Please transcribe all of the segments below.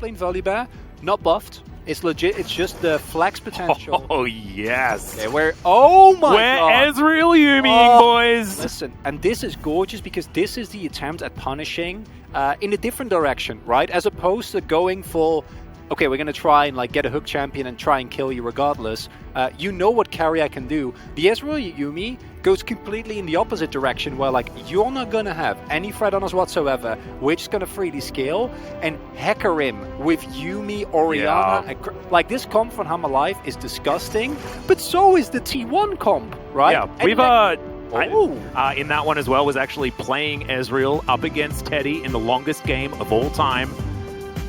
lane Volibear, not buffed. It's legit. It's just the flex potential. Oh, yes. Okay, oh my god. Ezreal Yumiing, boys. Listen, and this is gorgeous because this is the attempt at punishing in a different direction, right? As opposed to going full, okay, we're going to try and like get a hook champion and try and kill you regardless. You know what carrier can do. The Ezreal Yumi goes completely in the opposite direction where like you're not going to have any threat on us whatsoever. We're just going to freely scale and hecker him with Yumi, Orianna. Yeah. Like this comp from Hammer Life is disgusting, but so is the T1 comp, right? Yeah, and we've in that one as well was actually playing Ezreal up against Teddy in the longest game of all time.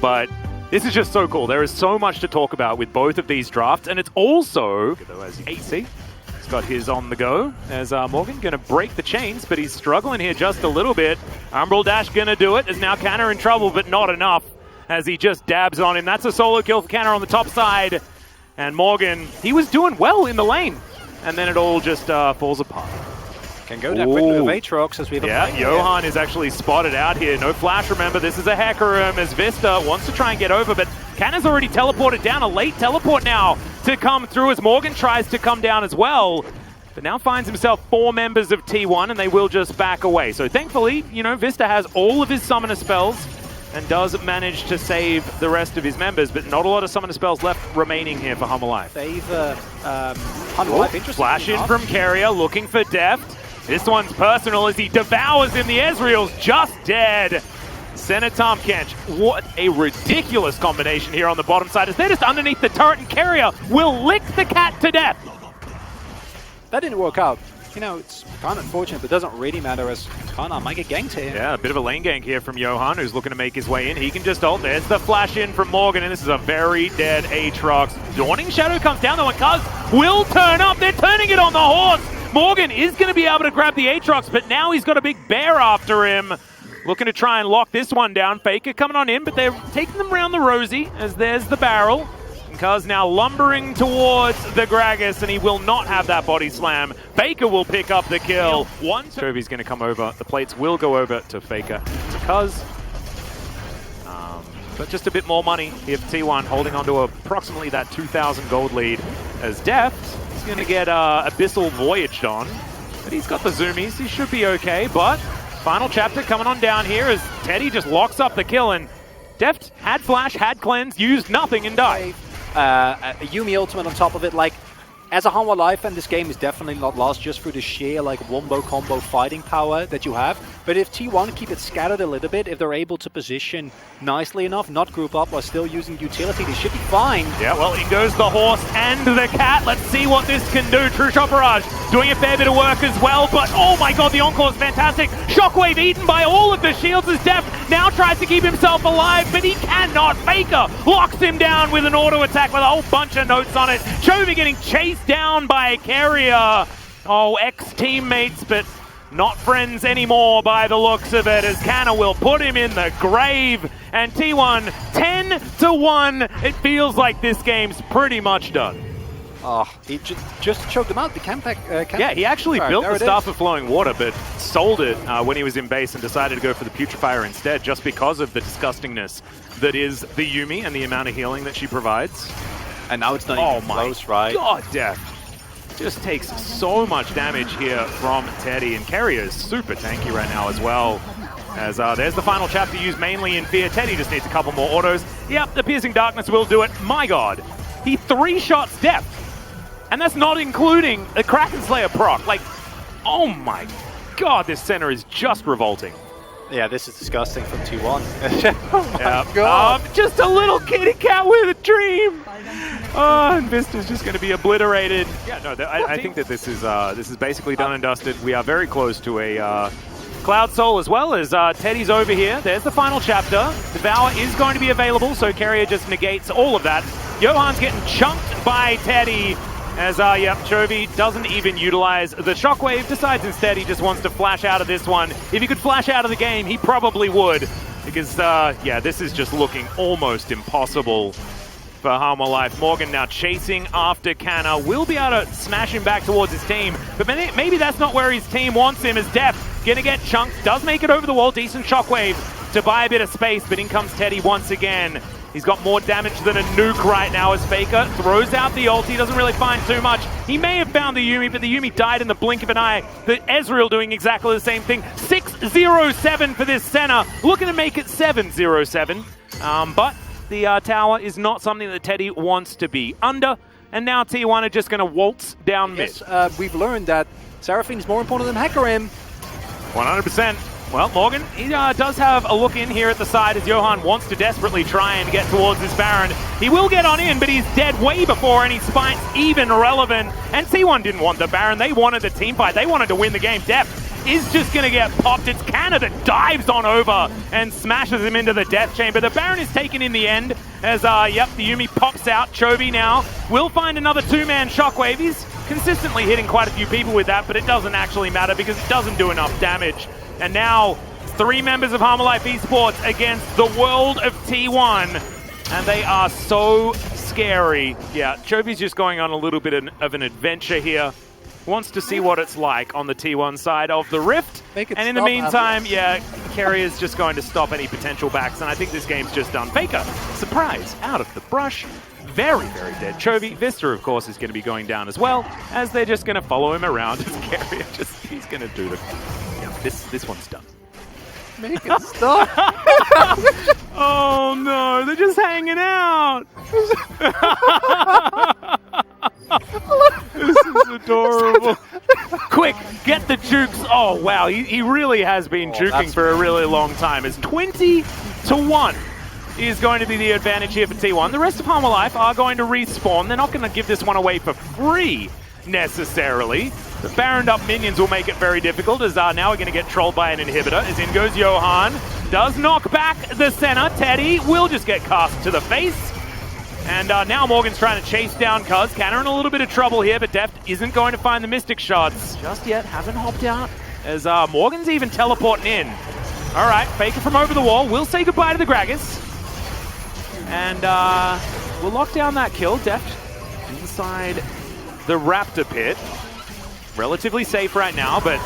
But this is just so cool. There is so much to talk about with both of these drafts, and it's also, as you can see, he's got his on the go, as Morgan going to break the chains, but he's struggling here just a little bit. Umbral Dash going to do it. There's now Canna in trouble, but not enough, as he just dabs on him. That's a solo kill for Canna on the top side. And Morgan, he was doing well in the lane, and then it all just falls apart. Can go down quickly with Aatrox as we've Johan is actually spotted out here. No flash, remember. This is a hacker room as Vista wants to try and get over, but Canna's already teleported down. A late teleport now to come through as Morgan tries to come down as well. But now finds himself 4 members of T1 and they will just back away. So thankfully, you know, Vista has all of his summoner spells and does manage to save the rest of his members, but not a lot of summoner spells left remaining here for Hammer Life. Hammer Life, interesting. Flash in from Carrier, looking for Deft. This one's personal as he devours him. The Ezreal's just dead. Senatom Kench, what a ridiculous combination here on the bottom side as they're just underneath the turret and Carrier will lick the cat to death. That didn't work out. You know, it's kind of unfortunate, but it doesn't really matter as Kana might get ganked here. Yeah, a bit of a lane gank here from Johan, who's looking to make his way in. He can just ult. There's the flash in from Morgan, and this is a very dead Aatrox. Dawning Shadow comes down, though, and Cuz will turn up. They're turning it on the horse. Morgan is going to be able to grab the Aatrox, but now he's got a big bear after him. Looking to try and lock this one down. Faker coming on in, but they're taking them around the Rosie, as there's the barrel. Cuz now lumbering towards the Gragas, and he will not have that body slam. Faker will pick up the kill. Chovy's going to come over. The plates will go over to Faker. Cuz, but just a bit more money here for T1, holding on to approximately that 2,000 gold lead. As Deft is going to get Abyssal Voyaged on, but he's got the zoomies. He should be okay, but final chapter coming on down here as Teddy just locks up the kill, and Deft had flash, had cleanse, used nothing and died. A Yumi ultimate on top of it, like, as a Hanwha Life, and this game is definitely not lost just through the sheer, like, wombo combo fighting power that you have. But if T1 keep it scattered a little bit, if they're able to position nicely enough, not group up while still using utility, they should be fine. Yeah, well, in goes the horse and the cat. Let's see what this can do. True Shot Barrage doing a fair bit of work as well, but oh my god, the Encore is fantastic. Shockwave eaten by all of the shields as Deft now tries to keep himself alive, but he cannot. Faker locks him down with an auto attack with a whole bunch of notes on it. Chovy getting chased down by a Carrier. Oh, ex-teammates, but not friends anymore by the looks of it, as Canna will put him in the grave. And T1, 10-1. It feels like this game's pretty much done. Oh, he just choked him out. The yeah, he actually built the Staff of Flowing Water, but sold it when he was in base and decided to go for the Putrefier instead, just because of the disgustingness that is the Yumi and the amount of healing that she provides. And now it's not even close, right? God, Deft just takes so much damage here from Teddy, and Carrier is super tanky right now as well. As there's the final chapter used mainly in Fear. Teddy just needs a couple more autos. Yep, the Piercing Darkness will do it. My god, he 3-shots Deft. And that's not including the Kraken Slayer proc. Like, oh my god, this center is just revolting. Yeah, this is disgusting from T1. Oh my god. Just a little kitty cat with a dream. Oh, and Vista's just going to be obliterated. Yeah, no, I think that this is basically done and dusted. We are very close to a Cloud Soul as well, as Teddy's over here. There's the final chapter. Devour is going to be available, so Carrier just negates all of that. Johan's getting chunked by Teddy. As, Chovy doesn't even utilize the Shockwave, decides instead he just wants to flash out of this one. If he could flash out of the game, he probably would. Because, yeah, this is just looking almost impossible for Hanwha Life. Morgan now chasing after Canna. Will be able to smash him back towards his team. But maybe that's not where his team wants him, as Deft gonna get chunked. Does make it over the wall. Decent Shockwave to buy a bit of space, but in comes Teddy once again. He's got more damage than a nuke right now as Faker throws out the ult. He doesn't really find too much. He may have found the Yuumi, but the Yuumi died in the blink of an eye. But Ezreal doing exactly the same thing. 6-0-7 for this Senna. Looking to make it 7-0-7. But the tower is not something that Teddy wants to be under. And now T1 are just going to waltz down mid. Yes, we've learned that Seraphine is more important than Hecarim. 100%. Well, Morgan, he does have a look in here at the side as Johan wants to desperately try and get towards this Baron. He will get on in, but he's dead way before any spite's even relevant. And T1 didn't want the Baron. They wanted the team fight. They wanted to win the game. Depth is just going to get popped. It's Canna that dives on over and smashes him into the death chamber. The Baron is taken in the end as, the Yuumi pops out. Chovy now will find another two-man Shockwave. He's consistently hitting quite a few people with that, but it doesn't actually matter because it doesn't do enough damage. And now, 3 members of Harmalife Esports against the world of T1. And they are so scary. Yeah, Chovy's just going on a little bit of an adventure here. Wants to see what it's like on the T1 side of the Rift. And in the meantime, yeah, Kerry is just going to stop any potential backs. And I think this game's just done. Faker, surprise, out of the brush. Very, very dead. Chovy, Vista, of course, is going to be going down as well, as they're just going to follow him around as Kerry he's going to do the... This one's done. Make it stop. Oh no, they're just hanging out. This is adorable. Quick, get the jukes. Oh wow, he really has been juking for a really long time. It's 20-1 is going to be the advantage here for T1. The rest of Harmalife are going to respawn. They're not going to give this one away for free necessarily. The Baroned up minions will make it very difficult as now we're going to get trolled by an inhibitor. As in goes Johan. Does knock back the Senna. Teddy will just get cast to the face. And now Morgan's trying to chase down Cuz. Canna in a little bit of trouble here, but Deft isn't going to find the Mystic Shards just yet. Haven't hopped out as Morgan's even teleporting in. All right, Faker from over the wall. We'll say goodbye to the Gragas. And we'll lock down that kill. Deft inside the Raptor pit. Relatively safe right now, but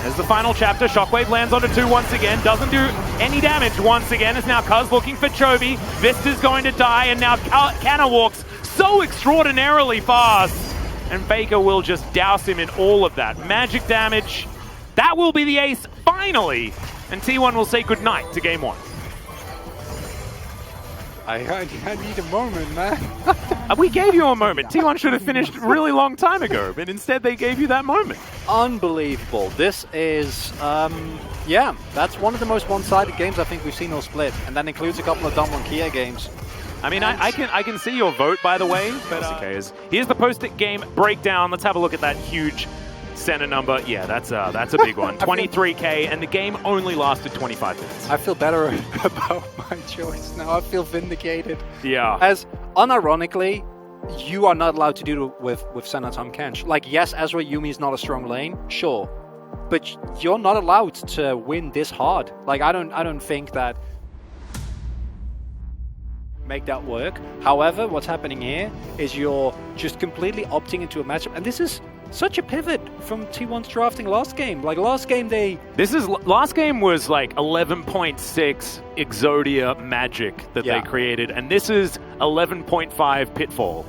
as the final chapter, Shockwave lands onto 2 once again, doesn't do any damage once again, as now Cuz looking for Chovy. Vista's going to die, and now Canna walks so extraordinarily fast. And Faker will just douse him in all of that magic damage. That will be the ace, finally! And T1 will say goodnight to Game 1. I need a moment, man. We gave you a moment. T1 should have finished a really long time ago, but instead they gave you that moment. Unbelievable. This is, yeah, that's one of the most one-sided games I think we've seen all split, and that includes a couple of Dumb Kia games. I mean, I can see your vote, by the way, but here's the post-it game breakdown. Let's have a look at that huge center number. Yeah, that's a big one. 23K, and the game only lasted 25 minutes. I feel better about my choice now. I feel vindicated. Yeah. As, unironically, you are not allowed to do it with Senna Tahm Kench. Like, yes, Ezra Yuumi is not a strong lane, sure. But you're not allowed to win this hard. Like, I don't think that make that work. However, what's happening here is you're just completely opting into a matchup, and this is such a pivot from T1's drafting last game. Like last game last game was like 11.6 Exodia magic that they created, and this is 11.5 Pitfall.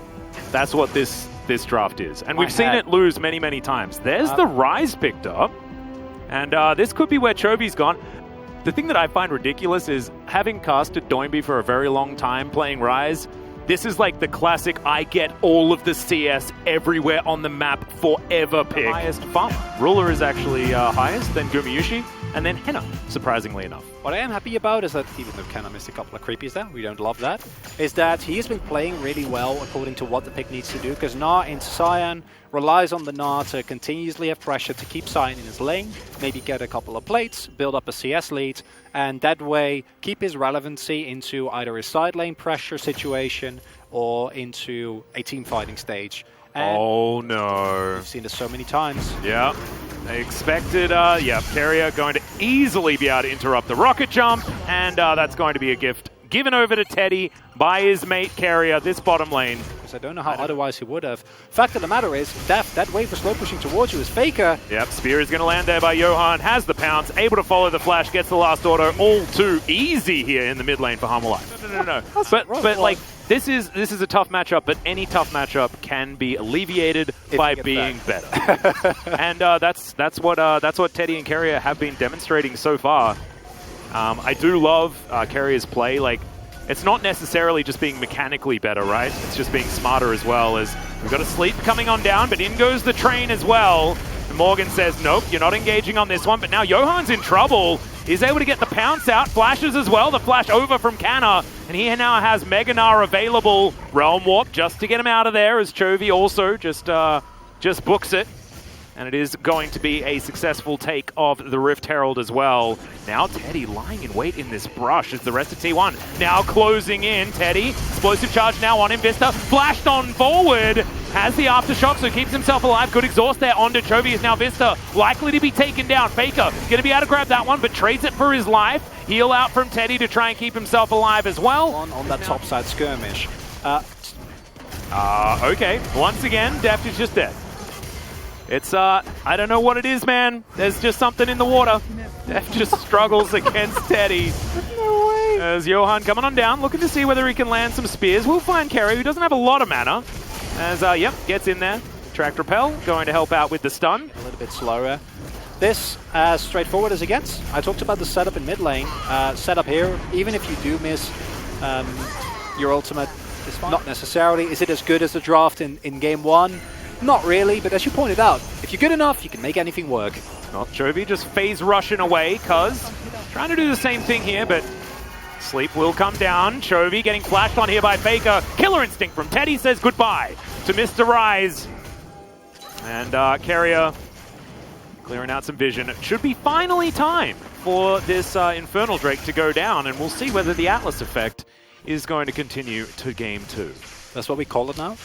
That's what this draft is. And we've seen it lose many, many times. There's the Rise picked up, and this could be where Chovy's gone. The thing that I find ridiculous is having casted Doinby for a very long time playing Rise. This is like the classic I get all of the CS everywhere on the map forever pick. The highest farm. Ruler is actually highest, then Gumayushi, and then Henna, surprisingly enough. What I am happy about is that, even though Kenna missed a couple of creepies there, we don't love that, is that he has been playing really well according to what the pick needs to do, because Na into Cyan relies on the Na to continuously have pressure to keep Cyan in his lane, maybe get a couple of plates, build up a CS lead, and that way keep his relevancy into either his side lane pressure situation or into a team fighting stage. And oh no. We've seen this so many times. Yeah. They expected, Carrier going to easily be able to interrupt the rocket jump, and that's going to be a gift given over to Teddy by his mate Carrier. This bottom lane because I don't know how otherwise he would have. Fact of the matter is, that wave of slow pushing towards you is Faker. Yep, Spear is going to land there by Johan, has the pounce, able to follow the flash, gets the last auto, all too easy here in the mid lane for HLE. No. but like, this is a tough matchup, but any tough matchup can be alleviated by being better. And that's what Teddy and Keria have been demonstrating so far. I do love Keria's play. Like, it's not necessarily just being mechanically better, right? It's just being smarter as well. As we've got a sleep coming on down, but in goes the train as well. And Morgan says, nope, you're not engaging on this one. But now Johan's in trouble. He's able to get the pounce out. Flashes as well. The flash over from Canna. And he now has Meganar available. Realm Warp just to get him out of there, as Chovy also just books it. And it is going to be a successful take of the Rift Herald as well. Now Teddy lying in wait in this brush as the rest of T1 now closing in. Teddy, explosive charge now on him. Vista flashed on forward. Has the aftershock, so keeps himself alive. Good exhaust there onto Chovy is now Vista. Likely to be taken down. Faker going to be able to grab that one, but trades it for his life. Heal out from Teddy to try and keep himself alive as well. On that top side skirmish. Okay, once again, Deft is just dead. It's, I don't know what it is, man. There's just something in the water. Deft just struggles against Teddy. No way. As Johan coming on down, looking to see whether he can land some spears. We'll find Keria, who doesn't have a lot of mana. As, yep, gets in there. Tracked Repel, going to help out with the stun. A little bit slower. This, as straightforward as it gets. I talked about the setup in mid lane. Setup here, even if you do miss your ultimate, it's not necessarily. Is it as good as the draft in game one? Not really, but as you pointed out, if you're good enough, you can make anything work. Well, Chovy just phase rushing away, cuz trying to do the same thing here, but sleep will come down. Chovy getting flashed on here by Faker. Killer Instinct from Teddy says goodbye to Mr. Rise. And Keria clearing out some vision. It should be finally time for this Infernal Drake to go down, and we'll see whether the Atlas effect is going to continue to game 2. That's what we call it now?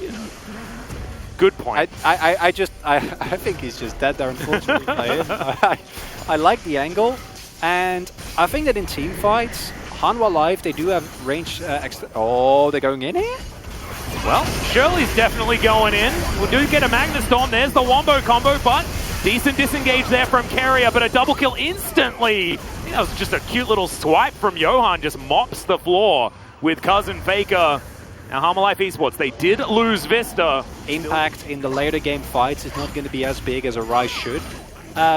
You know. Good point. I think he's just dead there, unfortunately. I like the angle, and I think that in team fights, Hanwha Live, they do have range extra. Oh, they're going in here? Well, Shirley's definitely going in. We do get a Magna Storm. There's the Wombo combo, but decent disengage there from Keria, but a double kill instantly. That was just a cute little swipe from Johan, just mops the floor with Cousin Faker. Now, HLE Esports, they did lose Vista. Impact in the later game fights is not going to be as big as a Rise should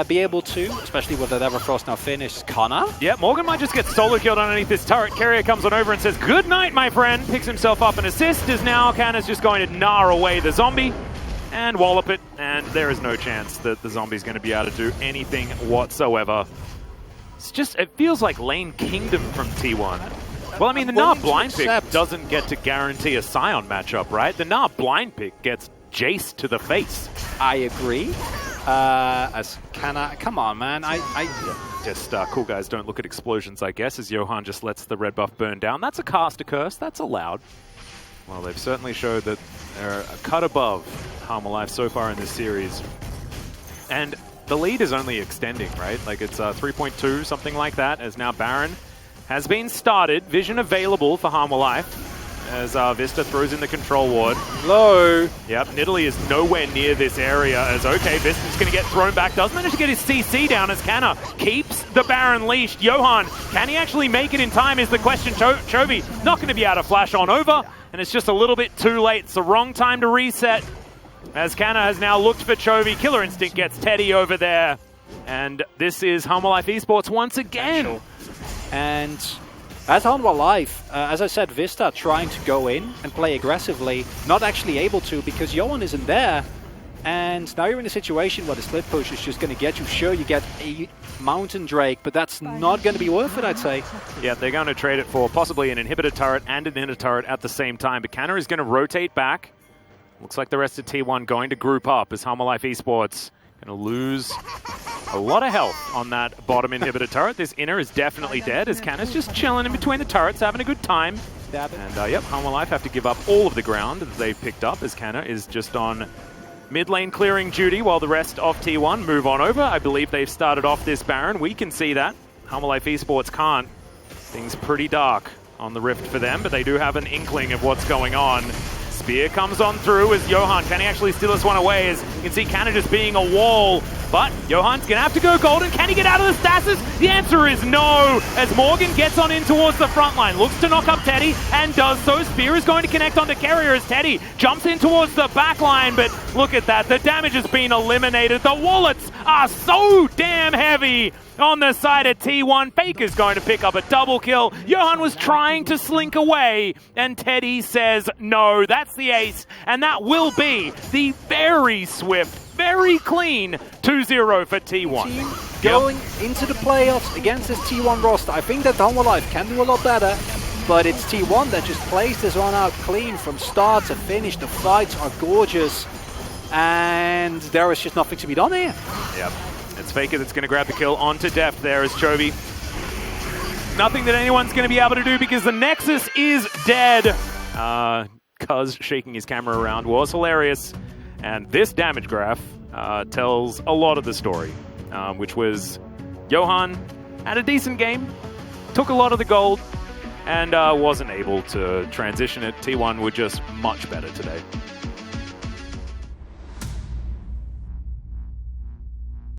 be able to, especially with that Everfrost now finished. Kana? Yeah, Morgan might just get solo killed underneath this turret. Keria comes on over and says, good night, my friend. Picks himself up an assist, as now Kana's just going to gnaw away the zombie and wallop it, and there is no chance that the zombie's going to be able to do anything whatsoever. It's just, it feels like Lane Kingdom from T1. Well, I mean, the Gnar blind pick doesn't get to guarantee a Scion matchup, right? The Gnar blind pick gets Jace to the face. I agree. As Kana, come on, man. Just cool guys don't look at explosions, I guess, as Johan just lets the red buff burn down. That's a caster curse. That's allowed. Well, they've certainly showed that they're a cut above HLE so far in this series. And the lead is only extending, right? Like, it's 3.2, something like that, as now Baron has been started. Vision available for HLE as Vista throws in the control ward. Low. Yep, Nidalee is nowhere near this area as, okay, Vista's going to get thrown back. Does manage to get his CC down as Canna keeps the Baron leashed. Johan, can he actually make it in time is the question. Chovy not going to be able to flash on over, and it's just a little bit too late. It's the wrong time to reset as Canna has now looked for Chovy. Killer Instinct gets Teddy over there. And this is HLE Esports once again. And as HLE Live, as I said, Vista trying to go in and play aggressively, not actually able to because Johan isn't there. And now you're in a situation where the split push is just going to get you. Sure, you get a Mountain Drake, but that's not going to be worth it, I'd say. Yeah, they're going to trade it for possibly an inhibitor turret and an inner turret at the same time. But Canna is going to rotate back. Looks like the rest of T1 going to group up as HLE Esports going to lose a lot of health on that bottom inhibitor turret. This inner is definitely dead as Canna's just chilling in between the turrets, having a good time. And yep, HLE have to give up all of the ground that they've picked up as Canna is just on mid lane clearing duty while the rest of T1 move on over. I believe they've started off this Baron. We can see that. HLE Esports can't. Things pretty dark on the Rift for them, but they do have an inkling of what's going on. Spear comes on through as Johan, can he actually steal this one away? As you can see, Canada just being a wall, but Johan's gonna have to go golden. Can he get out of the stasis? The answer is no, as Morgan gets on in towards the front line, looks to knock up Teddy, and does so. Spear is going to connect onto Carrier as Teddy jumps in towards the back line, but look at that, the damage has been eliminated. The wallets are so damn heavy on the side of T1. Faker's going to pick up a double kill. Johan was trying to slink away, and Teddy says no. That's the ace, and that will be the very swift, very clean 2-0 for T1. Team going into the playoffs against this T1 roster. I think that Humble Life can do a lot better, but it's T1 that just plays this one out clean from start to finish. The fights are gorgeous, and there is just nothing to be done here. Yep. It's Faker that's going to grab the kill onto Deft there as Chovy. Nothing that anyone's going to be able to do because the Nexus is dead. Cuz shaking his camera around was hilarious. And this damage graph tells a lot of the story, which was Johan had a decent game, took a lot of the gold, and wasn't able to transition it. T1 were just much better today.